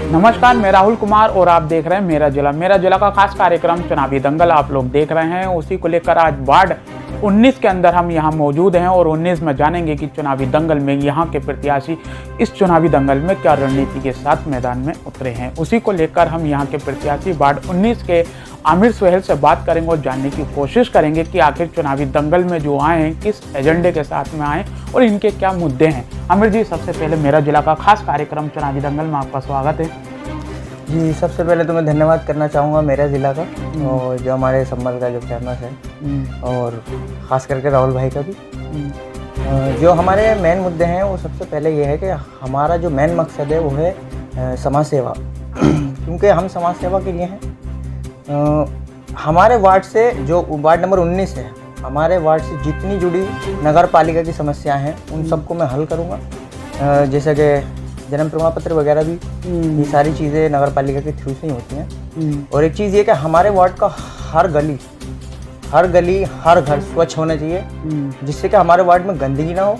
नमस्कार, मैं राहुल कुमार और आप देख रहे हैं मेरा जिला का खास कार्यक्रम चुनावी दंगल आप लोग देख रहे हैं। उसी को लेकर आज वार्ड 19 के अंदर हम यहां मौजूद हैं और 19 में जानेंगे कि चुनावी दंगल में यहां के प्रत्याशी इस चुनावी दंगल में क्या रणनीति के साथ मैदान में उतरे हैं। उसी को लेकर हम यहां के प्रत्याशी वार्ड 19 के आमिर सुहेल से बात करेंगे और जानने की कोशिश करेंगे कि आखिर चुनावी दंगल में जो आए हैं किस एजेंडे के साथ में आए और इनके क्या मुद्दे हैं। आमिर जी, सबसे पहले मेरा जिला का खास कार्यक्रम चुनावी दंगल में आपका स्वागत है। जी, सबसे पहले तो मैं धन्यवाद करना चाहूँगा मेरा ज़िला का और जो हमारे संभल का जो फेमस है और ख़ास करके राहुल भाई का भी। जो हमारे मेन मुद्दे हैं वो सबसे पहले ये है कि हमारा जो मेन मकसद है वो है समाज सेवा क्योंकि हम समाज सेवा के लिए हैं। हमारे वार्ड से जो वार्ड नंबर 19 है, हमारे वार्ड से जितनी जुड़ी नगर पालिका की समस्याएँ हैं उन सबको मैं हल करूँगा। जैसे कि जन्म प्रमाण पत्र वगैरह भी, ये सारी चीज़ें नगर पालिका के थ्रू से ही होती हैं। और एक चीज़ ये कि हमारे वार्ड का हर गली हर घर स्वच्छ होना चाहिए, जिससे कि हमारे वार्ड में गंदगी ना हो,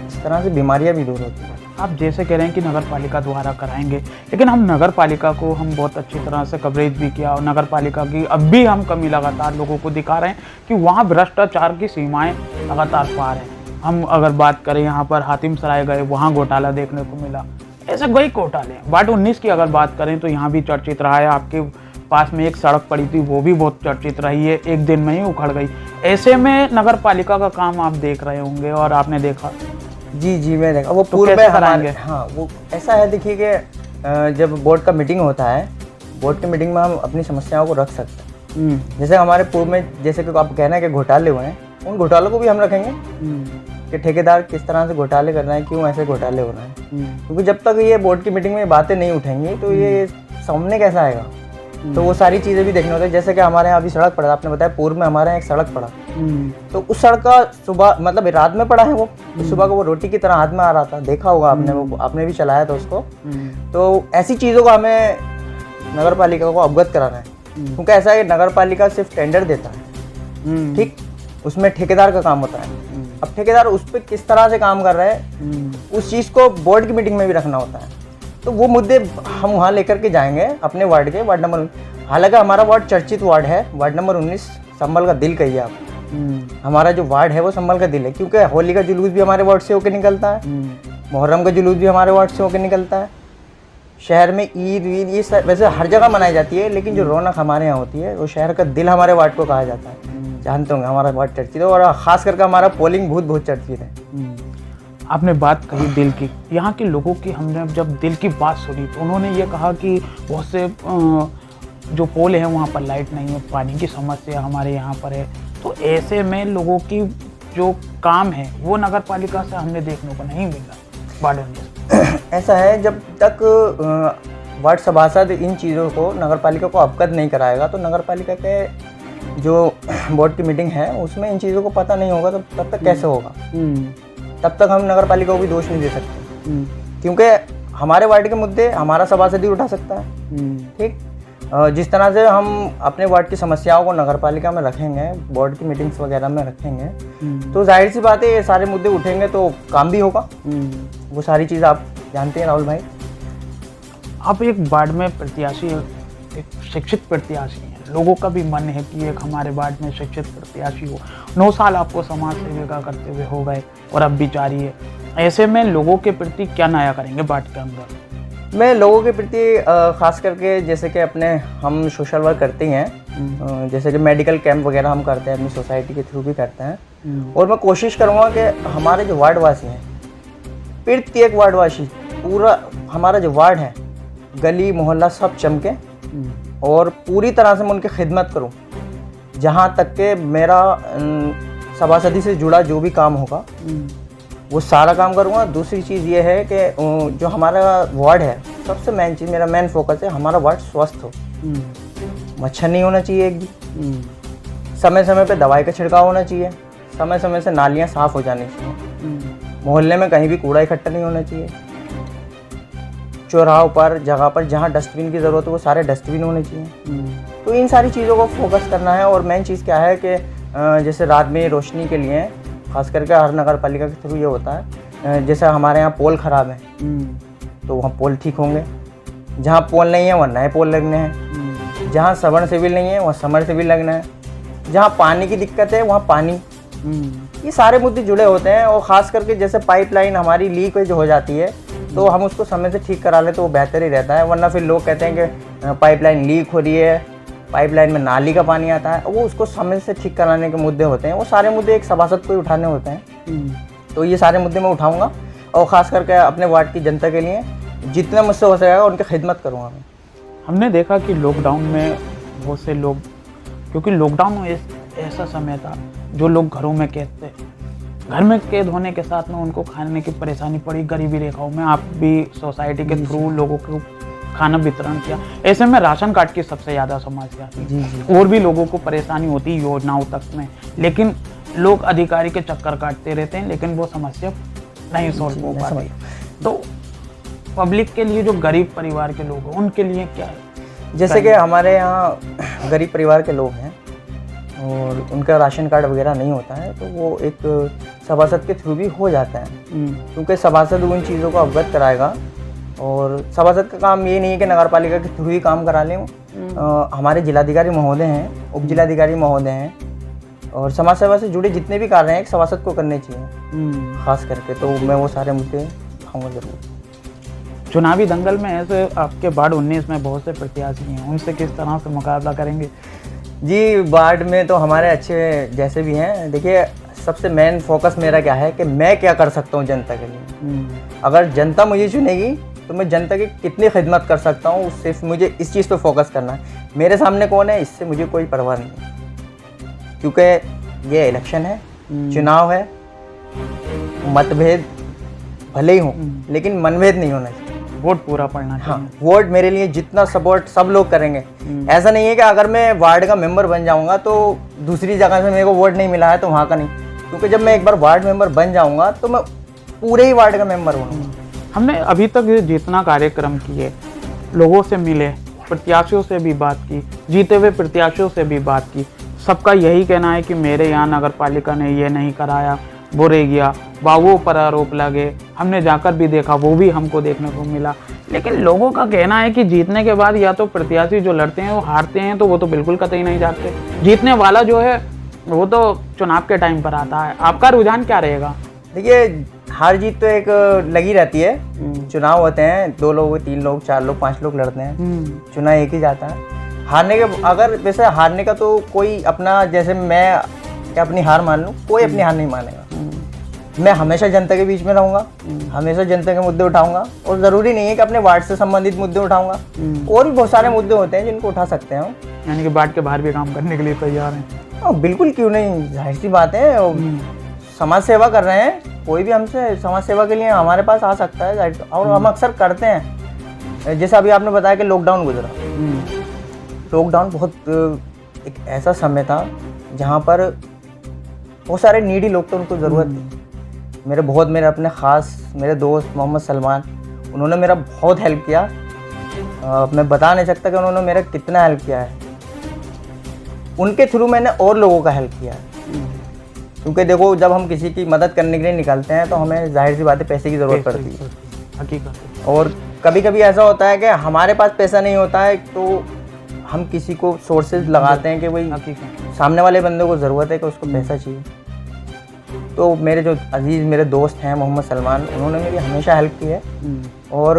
इस तरह से बीमारियां भी दूर होती हैं। आप जैसे कह रहे हैं कि नगर पालिका द्वारा कराएंगे, लेकिन हम नगर पालिका को हम बहुत अच्छी तरह से कवरेज भी किया और नगर पालिका की अब भी हम कमी लगातार लोगों को दिखा रहे हैं कि वहाँ भ्रष्टाचार की सीमाएँ लगातार पार हैं। हम अगर बात करें यहाँ पर हातिम सराय गए, वहाँ घोटाला देखने को मिला। ऐसे कई घोटाले हैं। वार्ड 19 की अगर बात करें तो यहाँ भी चर्चित रहा है। आपके पास में एक सड़क पड़ी थी, वो भी बहुत चर्चित रही है, एक दिन में ही उखड़ गई। ऐसे में नगर पालिका का काम आप देख रहे होंगे और आपने देखा। जी, मैं देखा। वो पूर्व में हमारे वो ऐसा है, देखिए कि जब बोर्ड का मीटिंग होता है, बोर्ड की मीटिंग में हम अपनी समस्याओं को रख सकते हैं। जैसे हमारे पूर्व में जैसे कि आप कहना है कि घोटाले हुए हैं, उन घोटालों को भी हम रखेंगे कि ठेकेदार किस तरह से घोटाले कर रहे हैं, क्यों ऐसे घोटाले हो रहे हैं। क्योंकि जब तक ये बोर्ड की मीटिंग में बातें नहीं उठेंगी तो ये सामने कैसा आएगा। तो वो सारी चीज़ें भी देखनी होती है। जैसे कि हमारे यहाँ अभी सड़क पड़ा, आपने बताया पूर्व में हमारे यहाँ एक सड़क पड़ा, तो उस सड़क का सुबह मतलब रात में पड़ा है वो, तो सुबह को वो रोटी की तरह हाथ में आ रहा था, देखा होगा आपने, वो आपने भी चलाया था उसको। तो ऐसी चीज़ों को हमें नगर पालिका को अवगत कराना है, क्योंकि ऐसा है नगर पालिका सिर्फ टेंडर देता है, ठीक, उसमें ठेकेदार का काम होता है। अब ठेकेदार उस पर किस तरह से काम कर रहे हैं, उस चीज़ को बोर्ड की मीटिंग में भी रखना होता है। तो वो मुद्दे हम वहाँ लेकर के जाएंगे अपने वार्ड के, वार्ड नंबर, हालांकि हमारा वार्ड चर्चित वार्ड है, वार्ड नंबर 19 संभल का दिल कहिए आप। हमारा जो वार्ड है वो संभल का दिल है, क्योंकि होली का जुलूस भी हमारे वार्ड से होकर निकलता है, मुहर्रम का जुलूस भी हमारे वार्ड से होकर निकलता है। शहर में ईद वीद ये वैसे हर जगह मनाई जाती है, लेकिन जो रौनक हमारे यहाँ होती है वो शहर का दिल हमारे वार्ड को कहा जाता है। जानते होंगे हमारा वार्ड चर्चित है और खास करके हमारा पोलिंग बूथ बहुत चर्चित है। आपने बात कही दिल की, यहाँ के लोगों की हमने जब दिल की बात सुनी तो उन्होंने ये कहा कि बहुत से जो पोल हैं वहाँ पर लाइट नहीं है, पानी की समस्या हमारे यहाँ पर है। तो ऐसे में लोगों की जो काम है वो नगर पालिका से हमने देखने को नहीं मिला वार्ड में। ऐसा है, जब तक वार्ड सभासद इन चीज़ों को नगर पालिका को अवगत नहीं कराएगा तो नगर पालिका के जो बोर्ड की मीटिंग है उसमें इन चीज़ों को पता नहीं होगा, तो तब तक कैसे होगा। तब तक हम नगर पालिका को भी दोष नहीं दे सकते, क्योंकि हमारे वार्ड के मुद्दे हमारा सभासद ही उठा सकता है, ठीक। जिस तरह से हम अपने वार्ड की समस्याओं को नगर पालिका में रखेंगे, बोर्ड की मीटिंग्स वगैरह में रखेंगे, तो जाहिर सी बात है ये सारे मुद्दे उठेंगे तो काम भी होगा। वो सारी चीज़ आप जानते हैं राहुल भाई। आप एक वार्ड में प्रत्याशी, एक शिक्षित प्रत्याशी हैं, लोगों का भी मन है कि एक हमारे वार्ड में शिक्षित प्रत्याशी हो। 9 साल आपको समाज सेविका करते हुए हो गए और अब भी जारी है। ऐसे में लोगों के प्रति क्या नया करेंगे वार्ड के अंदर? मैं लोगों के प्रति खास करके जैसे कि अपने हम सोशल वर्क करते हैं, जैसे कि मेडिकल कैंप वगैरह हम करते हैं, अपनी सोसाइटी के थ्रू भी करते हैं। और मैं कोशिश करूँगा कि हमारे जो वार्डवासी हैं, प्रत्येक वार्डवासी, पूरा हमारा जो वार्ड है, गली मोहल्ला सब चमके और पूरी तरह से मैं उनकी खिदमत करूं। जहां तक के मेरा सभासदी से जुड़ा जो भी काम होगा वो सारा काम करूंगा। दूसरी चीज़ ये है कि जो हमारा वार्ड है, सबसे मेन चीज़, मेरा मेन फोकस है हमारा वार्ड स्वस्थ हो। मच्छर नहीं होना चाहिए एक भी, समय समय पे दवाई का छिड़काव होना चाहिए, समय समय से नालियाँ साफ़ हो जानी चाहिए, मोहल्ले में कहीं भी कूड़ा इकट्ठा नहीं होना चाहिए, चौराहों पर जगह पर जहाँ डस्टबिन की ज़रूरत है वो सारे डस्टबिन होने चाहिए। तो इन सारी चीज़ों को फोकस करना है। और मेन चीज़ क्या है कि जैसे रात में रोशनी के लिए खास करके हर नगर पालिका के थ्रू ये होता है, जैसे हमारे यहाँ पोल ख़राब है तो वहाँ पोल ठीक होंगे, जहाँ पोल नहीं है वहाँ नए पोल लगने हैं, जहाँ समर सिविल नहीं है वहाँ समर सिविल लगना है, जहाँ पानी की दिक्कत है वहाँ पानी, ये सारे मुद्दे जुड़े होते हैं। और ख़ास करके जैसे पाइपलाइन हमारी लीकेज हो जाती है तो हम उसको समय से ठीक करा लें तो वो बेहतर ही रहता है। वरना फिर लोग कहते हैं कि पाइपलाइन लीक हो रही है, पाइपलाइन में नाली का पानी आता है, वो उसको समय से ठीक कराने के मुद्दे होते हैं। वो सारे मुद्दे एक सभासद को ही उठाने होते हैं। तो ये सारे मुद्दे मैं उठाऊंगा और ख़ास करके अपने वार्ड की जनता के लिए जितना मुझसे हो सकेगा उनकी खिदमत करूँगा मैं। हमने देखा कि लॉकडाउन में बहुत से लोग, क्योंकि लॉकडाउन ऐसा समय था जो लोग घरों में कैद थे, घर में कैद होने के साथ में उनको खाने की परेशानी पड़ी, गरीबी रेखाओं में। आप भी सोसाइटी के थ्रू लोगों को खाना वितरण किया। ऐसे में राशन कार्ड की सबसे ज़्यादा समस्या थी। और भी लोगों को परेशानी होती योजनाओं तक में, लेकिन लोग अधिकारी के चक्कर काटते रहते हैं, लेकिन वो समस्या नहीं सॉल्व हो पाती। तो पब्लिक के लिए जो गरीब परिवार के लोग हैं उनके लिए क्या है? जैसे कि हमारे यहाँ गरीब परिवार के लोग हैं और उनका राशन कार्ड वगैरह नहीं होता है तो वो एक सभासद के थ्रू भी हो जाता है, क्योंकि सभासद उन चीज़ों को अवगत कराएगा। और सभासद का काम ये नहीं है कि नगर पालिका के थ्रू ही काम करा लें। हमारे जिलाधिकारी महोदय हैं, उप जिलाधिकारी महोदय हैं, और समाज सेवा से जुड़े जितने भी कार्य हैं एक सभासद को करने चाहिए खास करके। तो मैं वो सारे मुद्दे उठाऊँगा जरूर। चुनावी दंगल में ऐसे आपके वार्ड 19 में बहुत से प्रत्याशी हैं, उनसे किस तरह से मुकाबला करेंगे? जी, वार्ड में तो हमारे अच्छे जैसे भी हैं, देखिए सबसे मेन फोकस मेरा क्या है कि मैं क्या कर सकता हूँ जनता के लिए। अगर जनता मुझे चुनेगी तो मैं जनता की कितनी खिदमत कर सकता हूँ, सिर्फ मुझे इस चीज़ पे फोकस करना है। मेरे सामने कौन है इससे मुझे कोई परवाह नहीं है, क्योंकि ये इलेक्शन है, चुनाव है। मतभेद भले ही हो लेकिन मनभेद नहीं होना चाहिए। वोट पूरा पड़ना चाहिए। हाँ, वोट मेरे लिए जितना सपोर्ट सब लोग करेंगे। ऐसा नहीं है कि अगर मैं वार्ड का मेंबर बन जाऊंगा तो दूसरी जगह से मेरे को वोट नहीं मिला है तो वहाँ का नहीं, क्योंकि जब मैं एक बार वार्ड मेंबर बन जाऊंगा तो मैं पूरे ही वार्ड का मेंबर बनूंगा। हमने अभी तक जितना कार्यक्रम किए, लोगों से मिले, प्रत्याशियों से भी बात की, जीते हुए प्रत्याशियों से भी बात की, सबका यही कहना है कि मेरे यहाँ नगर पालिका ने ये नहीं कराया, वो रह गया, बाबुओं पर आरोप लगे। हमने जाकर भी देखा, वो भी हमको देखने को मिला। लेकिन लोगों का कहना है कि जीतने के बाद या तो प्रत्याशी जो लड़ते हैं वो हारते हैं, तो वो तो बिल्कुल कतई नहीं जाते। जीतने वाला जो है वो तो चुनाव के टाइम पर आता है। आपका रुझान क्या रहेगा? देखिए, हार जीत तो एक लगी रहती है। चुनाव होते हैं, 2 लोग, 3 लोग, 4 लोग, 5 लोग लड़ते हैं, चुनाव एक ही जाता है। हारने के, अगर वैसे हारने का तो कोई अपना, जैसे मैं अपनी हार मान लूँ, कोई अपनी हार नहीं मानेगा। मैं हमेशा जनता के बीच में रहूंगा, हमेशा जनता के मुद्दे उठाऊंगा, और ज़रूरी नहीं है कि अपने वार्ड से संबंधित मुद्दे उठाऊंगा, और भी बहुत सारे मुद्दे होते हैं जिनको उठा सकते हैं। यानी कि वार्ड के बाहर भी काम करने के लिए तैयार हैं? बिल्कुल, क्यों नहीं, जाहिर सी बात है। समाज सेवा कर रहे हैं, कोई भी हमसे समाज सेवा के लिए हमारे पास आ सकता है, और हम अक्सर करते हैं। जैसे अभी आपने बताया कि लॉकडाउन गुजरा, लॉकडाउन बहुत एक ऐसा समय था जहाँ पर बहुत सारे नीडी लोग थे, उनको ज़रूरत थी। मेरे अपने ख़ास मेरे दोस्त मोहम्मद सलमान, उन्होंने मेरा बहुत हेल्प किया। मैं बता नहीं सकता कि उन्होंने मेरा कितना हेल्प किया है। उनके थ्रू मैंने और लोगों का हेल्प किया है, क्योंकि देखो, जब हम किसी की मदद करने के लिए निकलते हैं तो हमें जाहिर सी बात है पैसे की ज़रूरत पड़ती है, हकीकत। और कभी कभी ऐसा होता है कि हमारे पास पैसा नहीं होता है तो हम किसी को सोर्सेज लगाते हैं कि भाई सामने वाले बंदे को ज़रूरत है कि उसको पैसा चाहिए। तो मेरे जो अजीज़ मेरे दोस्त हैं मोहम्मद सलमान, उन्होंने मेरी हमेशा हेल्प की है, और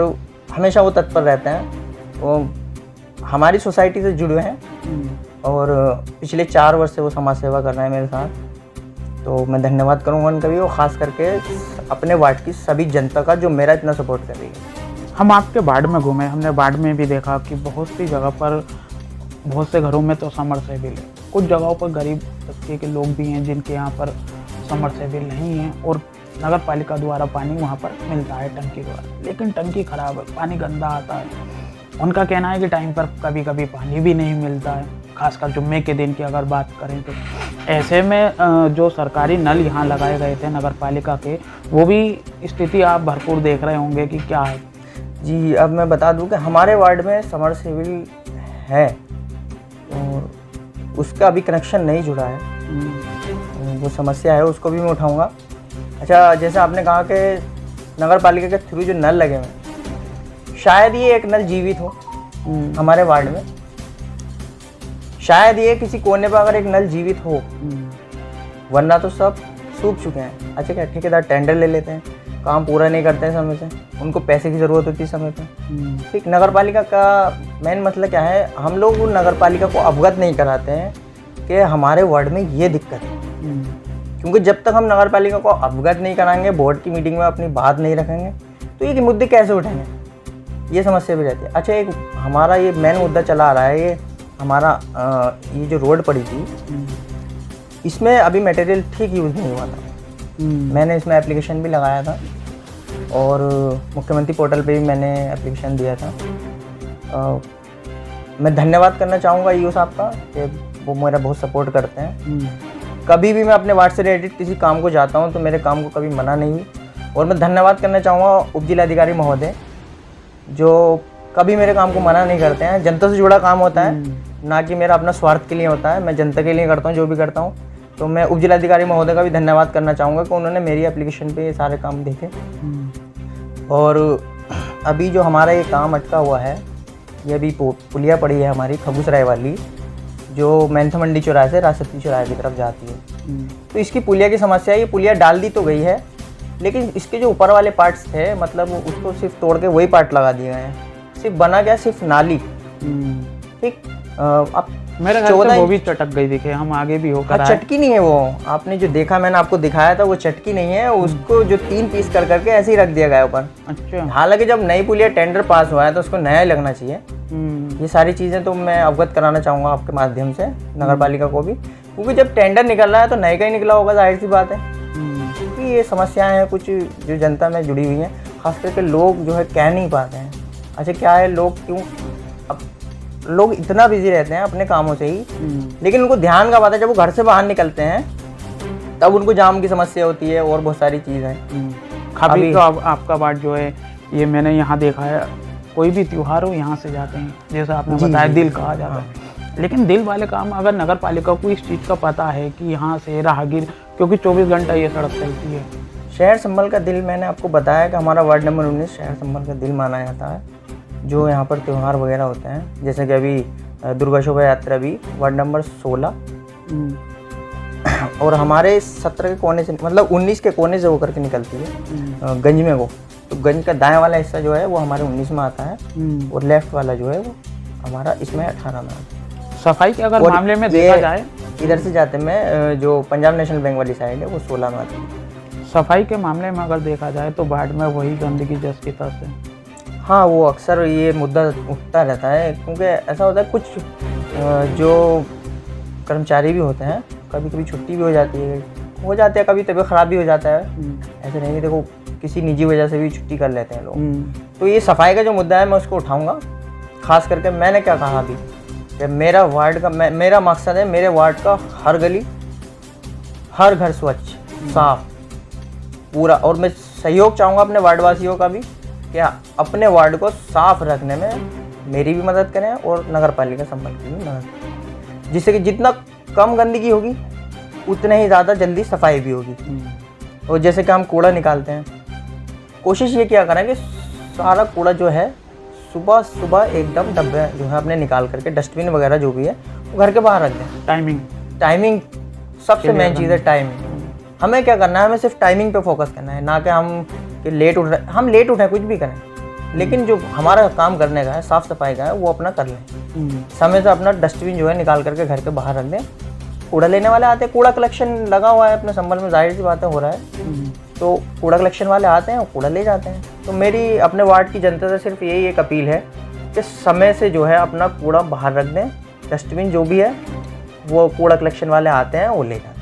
हमेशा वो तत्पर रहते हैं। वो हमारी सोसाइटी से जुड़े हैं, और पिछले 4 वर्ष से वो समाज सेवा कर रहे हैं मेरे साथ। तो मैं धन्यवाद करूँगा उनका भी, और ख़ास करके अपने वार्ड की सभी जनता का जो मेरा इतना सपोर्ट कर रही है। हम आपके वार्ड में घूमे, हमने वार्ड में भी देखा कि बहुत सी जगह पर, बहुत से घरों में तो समरसेबिल है, कुछ जगहों पर गरीब तबके के लोग भी हैं जिनके यहाँ पर समरसेबिल नहीं है, और नगर पालिका द्वारा पानी वहाँ पर मिलता है टंकी द्वारा, लेकिन टंकी खराब है, पानी गंदा आता है। उनका कहना है कि टाइम पर कभी कभी पानी भी नहीं मिलता है, खासकर जुम्मे के दिन की अगर बात करें तो। ऐसे में जो सरकारी नल यहाँ लगाए गए थे नगर पालिका के, वो भी स्थिति आप भरपूर देख रहे होंगे कि क्या है। जी, अब मैं बता दूं कि हमारे वार्ड में समरसेबिल है, तो उसका अभी कनेक्शन नहीं जुड़ा है, वो समस्या है, उसको भी मैं उठाऊंगा। अच्छा, जैसे आपने कहा कि नगर पालिका के थ्रू जो नल लगे हुए, शायद ये एक नल जीवित हो हमारे वार्ड में, शायद ये किसी कोने पर अगर एक नल जीवित हो, वरना तो सब सूख चुके हैं। अच्छा, क्या ठेकेदार टेंडर ले लेते हैं, काम पूरा नहीं करते हैं समय से, उनको पैसे की ज़रूरत होती है समय पे। ठीक, नगर पालिका का मेन मसला क्या है, हम लोग नगर पालिका को अवगत नहीं कराते हैं कि हमारे वार्ड में ये दिक्कत है। क्योंकि जब तक हम नगर पालिका को अवगत नहीं कराएंगे, बोर्ड की मीटिंग में अपनी बात नहीं रखेंगे, तो ये मुद्दे कैसे उठेंगे, ये समस्या भी रहती है। अच्छा, एक हमारा ये मेन मुद्दा चला आ रहा है, ये हमारा ये जो रोड पड़ी थी, इसमें अभी मटेरियल ठीक यूज़ नहीं हुआ था। मैंने इसमें एप्लीकेशन भी लगाया था और मुख्यमंत्री पोर्टल पे भी मैंने एप्लीकेशन दिया था। मैं धन्यवाद करना चाहूँगा ईओ साहब का कि वो मेरा बहुत सपोर्ट करते हैं। कभी भी मैं अपने वार्ड से रिलेटेड किसी काम को जाता हूँ तो मेरे काम को कभी मना नहीं हुई। और मैं धन्यवाद करना चाहूँगा उप जिलाधिकारी महोदय, जो कभी मेरे काम को मना नहीं करते हैं। जनता से जुड़ा काम होता है, ना कि मेरा अपना स्वार्थ के लिए होता है। मैं जनता के लिए करता हूँ जो भी करता हूँ। तो मैं उप जिलाधिकारी महोदय का भी धन्यवाद करना चाहूँगा कि उन्होंने मेरी एप्लीकेशन पे ये सारे काम देखे। और अभी जो हमारा ये काम अटका हुआ है, ये अभी पुलिया पड़ी है हमारी खबूसराय वाली, जो मैंथा मंडी चौराहे से राष्ट्रपति चौराहे की तरफ जाती है। तो इसकी पुलिया की समस्या है, ये पुलिया डाल दी तो गई है, लेकिन इसके जो ऊपर वाले पार्ट्स थे, मतलब उसको सिर्फ तोड़ के वही पार्ट लगा दिए गए हैं। सिर्फ बना गया सिर्फ नाली। ठीक, अब मेरे घर से वो भी चटक गई, दिखे हम आगे भी होकर आए। चटकी नहीं है वो, आपने जो देखा मैंने आपको दिखाया था, वो चटकी नहीं है। उसको जो 3 पीस कर करके ऐसे ही रख दिया गया ऊपर। अच्छा, हालांकि जब नई पुलिया टेंडर पास हुआ है तो उसको नया लगना चाहिए। ये सारी चीज़ें तो मैं अवगत कराना चाहूँगा आपके माध्यम से नगर पालिका को भी, क्योंकि जब टेंडर निकल रहा है तो नए का ही निकला होगा, जाहिर सी बात है। क्योंकि ये समस्याएं हैं कुछ जो जनता में जुड़ी हुई हैं, खास करके लोग जो है कह नहीं पाते हैं। अच्छा, क्या है, लोग इतना बिजी रहते हैं अपने कामों से ही, लेकिन उनको ध्यान का बात है जब वो घर से बाहर निकलते हैं तब उनको जाम की समस्या होती है और बहुत सारी चीज़ है। अभी तो आपका वार्ड जो है, ये मैंने यहाँ देखा है, कोई भी त्योहार हो यहाँ से जाते हैं, जैसा आपने बताया दिल कहा जाता है। लेकिन दिल वाले काम अगर नगर पालिका को इस चीज़ का पता है कि यहाँ से राहगीर, क्योंकि 24 घंटा ये सड़क चलती है। शहर संभल का दिल मैंने आपको बताया कि हमारा वार्ड नंबर 19 शहर संभल का दिल माना जाता है। जो यहाँ पर त्यौहार वगैरह होते हैं, जैसे कि अभी दुर्गा शोभा यात्रा भी वार्ड नंबर 16 और हमारे 17 के कोने से, मतलब 19 के कोने से होकर के निकलती है गंज में। वो तो गंज का दाएं वाला हिस्सा जो है वो हमारे 19 में आता है और लेफ्ट वाला जो है वो हमारा इसमें 18 में आता है। सफाई के अगर मामले में देखा जाए, इधर से जाते में जो पंजाब नेशनल बैंक वाली साइड है वो 16 में आती है। सफाई के मामले में अगर देखा जाए तो वार्ड में वही गंदगी जस की तस है। हाँ, वो अक्सर ये मुद्दा उठता रहता है, क्योंकि ऐसा होता है कुछ जो कर्मचारी भी होते हैं, कभी कभी छुट्टी भी हो जाती है, कभी तबीयत ख़राब भी हो जाता है। ऐसे नहीं, देखो किसी निजी वजह से भी छुट्टी कर लेते हैं लोग। तो ये सफाई का जो मुद्दा है मैं उसको उठाऊंगा। खास करके मैंने क्या कहा अभी कि मेरा वार्ड का मेरा मकसद है मेरे वार्ड का हर गली हर घर स्वच्छ साफ पूरा। और मैं सहयोग चाहूँगा अपने वार्ड वासियों का भी, क्या अपने वार्ड को साफ रखने में मेरी भी मदद करें और नगर पालिका संभल की भी मदद करें, जिससे कि जितना कम गंदगी होगी उतने ही ज़्यादा जल्दी सफाई भी होगी। और जैसे कि हम कूड़ा निकालते हैं, कोशिश ये किया करें कि सारा कूड़ा जो है सुबह सुबह एकदम डब्बे जो है अपने निकाल करके, डस्टबिन वगैरह जो भी है वो घर के बाहर रख दें। टाइमिंग सबसे मेन चीज़ है। टाइमिंग हमें क्या करना है, हमें सिर्फ टाइमिंग पे फोकस करना है, ना कि हम कि लेट उठ रहे, हम लेट उठें कुछ भी करें, लेकिन जो हमारा काम करने का है, साफ़ सफाई का है, वो अपना कर लें। समय से अपना डस्टबिन जो है निकाल करके घर के बाहर रख दें। कूड़ा लेने वाले आते हैं, कूड़ा कलेक्शन लगा हुआ है अपने संभल में, जाहिर सी बातें हो रहा है, तो कूड़ा कलेक्शन वाले आते हैं और कूड़ा ले जाते हैं। तो मेरी अपने वार्ड की जनता से सिर्फ यही एक अपील है कि समय से जो है अपना कूड़ा बाहर रख दें। डस्टबिन जो भी है वो कूड़ा कलेक्शन वाले आते हैं, वो ले जाते हैं।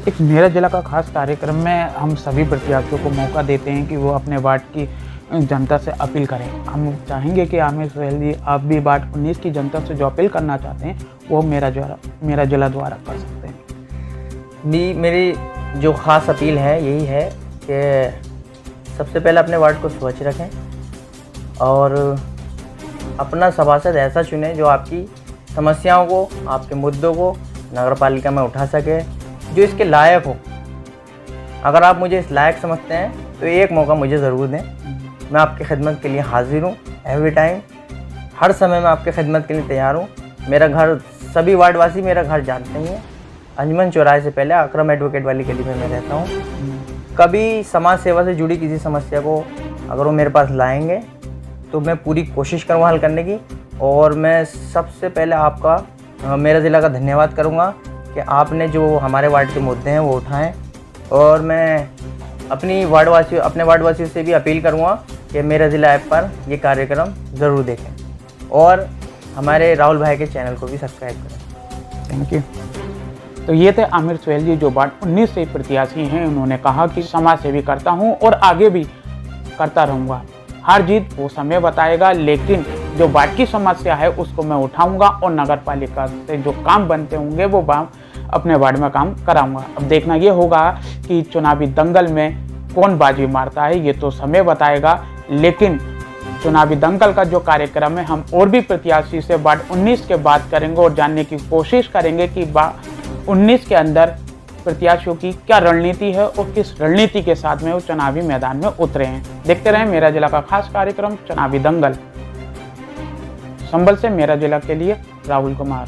एक मेरा जिला का खास कार्यक्रम में हम सभी प्रत्याशियों को मौका देते हैं कि वो अपने वार्ड की जनता से अपील करें। हम चाहेंगे कि आमिर सुहेल जी, आप भी वार्ड 19 की जनता से जो अपील करना चाहते हैं वो मेरा जिला द्वारा कर सकते हैं। मेरी जो ख़ास अपील है यही है कि सबसे पहले अपने वार्ड को स्वच्छ रखें और अपना सभासद ऐसा चुनें जो आपकी समस्याओं को, आपके मुद्दों को नगर पालिका में उठा सके, जो इसके लायक हो। अगर आप मुझे इस लायक समझते हैं तो एक मौका मुझे ज़रूर दें। मैं आपकी खिदमत के लिए हाजिर हूँ, एवरी टाइम, हर समय मैं आपकी खिदमत के लिए तैयार हूँ। मेरा घर, सभी वार्डवासी मेरा घर जानते ही हैं। अंजमन चौराहे से पहले अकरम एडवोकेट वाली गली में मैं रहता हूँ। कभी समाज सेवा से जुड़ी किसी समस्या को अगर वो मेरे पास लाएंगे तो मैं पूरी कोशिश करूँगा हल करने की। और मैं सबसे पहले आपका, मेरा ज़िला का धन्यवाद करूँगा कि आपने जो हमारे वार्ड के मुद्दे हैं वो उठाएं। और मैं अपने वार्डवासियों से भी अपील करूँगा कि मेरा ज़िला ऐप पर ये कार्यक्रम ज़रूर देखें और हमारे राहुल भाई के चैनल को भी सब्सक्राइब करें। Thank you. तो ये थे आमिर सुहेल जी, जो वार्ड 19 से प्रत्याशी हैं। उन्होंने कहा कि समाज सेवी करता हूं और आगे भी करता रहूंगा। हार जीत वो समय बताएगा, लेकिन जो वार्ड की समस्या है उसको मैं उठाऊंगा और नगर पालिका से जो काम बनते होंगे वो अपने वार्ड में काम कराऊंगा। अब देखना ये होगा कि चुनावी दंगल में कौन बाजी मारता है, ये तो समय बताएगा। लेकिन चुनावी दंगल का जो कार्यक्रम है, हम और भी प्रत्याशी से वार्ड 19 के बात करेंगे और जानने की कोशिश करेंगे कि 19 के अंदर प्रत्याशियों की क्या रणनीति है और किस रणनीति के साथ में वो चुनावी मैदान में उतरे हैं। देखते रहें मेरा जिला का खास कार्यक्रम चुनावी दंगल। संभल से मेरा जिला के लिए राहुल कुमार।